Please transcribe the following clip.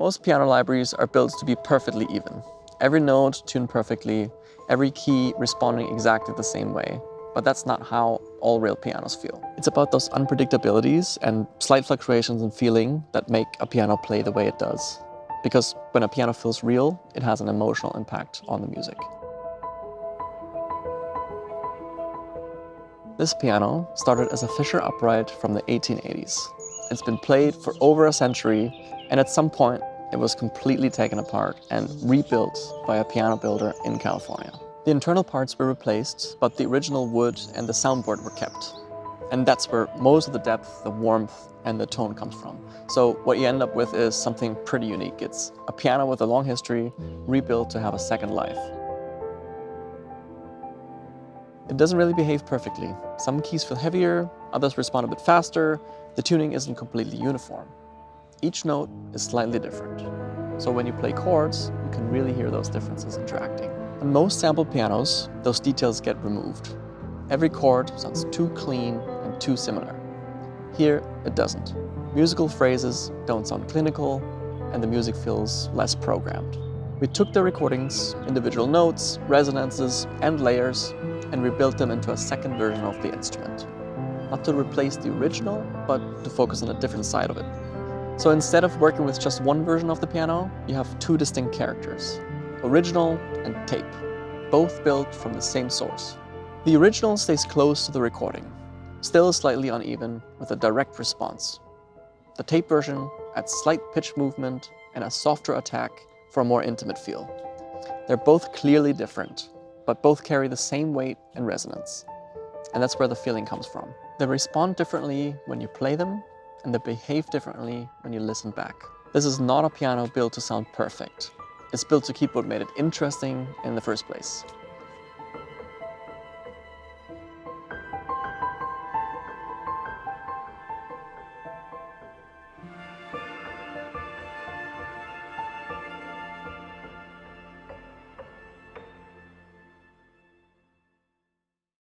Most piano libraries are built to be perfectly even. Every note tuned perfectly, every key responding exactly the same way. But that's not how all real pianos feel. It's about those unpredictabilities and slight fluctuations in feeling that make a piano play the way it does. Because when a piano feels real, it has an emotional impact on the music. This piano started as a Fischer upright from the 1880s. It's been played for over a century, and at some point it was completely taken apart and rebuilt by a piano builder in California. The internal parts were replaced, but the original wood and the soundboard were kept. And that's where most of the depth, the warmth, and the tone comes from. So what you end up with is something pretty unique. It's a piano with a long history, rebuilt to have a second life. It doesn't really behave perfectly. Some keys feel heavier, others respond a bit faster. The tuning isn't completely uniform. Each note is slightly different. So when you play chords, you can really hear those differences interacting. On most sampled pianos, those details get removed. Every chord sounds too clean and too similar. Here, it doesn't. Musical phrases don't sound clinical, and the music feels less programmed. We took the recordings, individual notes, resonances, and layers, and rebuilt them into a second version of the instrument. Not to replace the original, but to focus on a different side of it. So instead of working with just one version of the piano, you have two distinct characters, original and tape, both built from the same source. The original stays close to the recording, still slightly uneven with a direct response. The tape version adds slight pitch movement and a softer attack for a more intimate feel. They're both clearly different, but both carry the same weight and resonance. And that's where the feeling comes from. They respond differently when you play them, and they behave differently when you listen back. This is not a piano built to sound perfect. It's built to keep what made it interesting in the first place.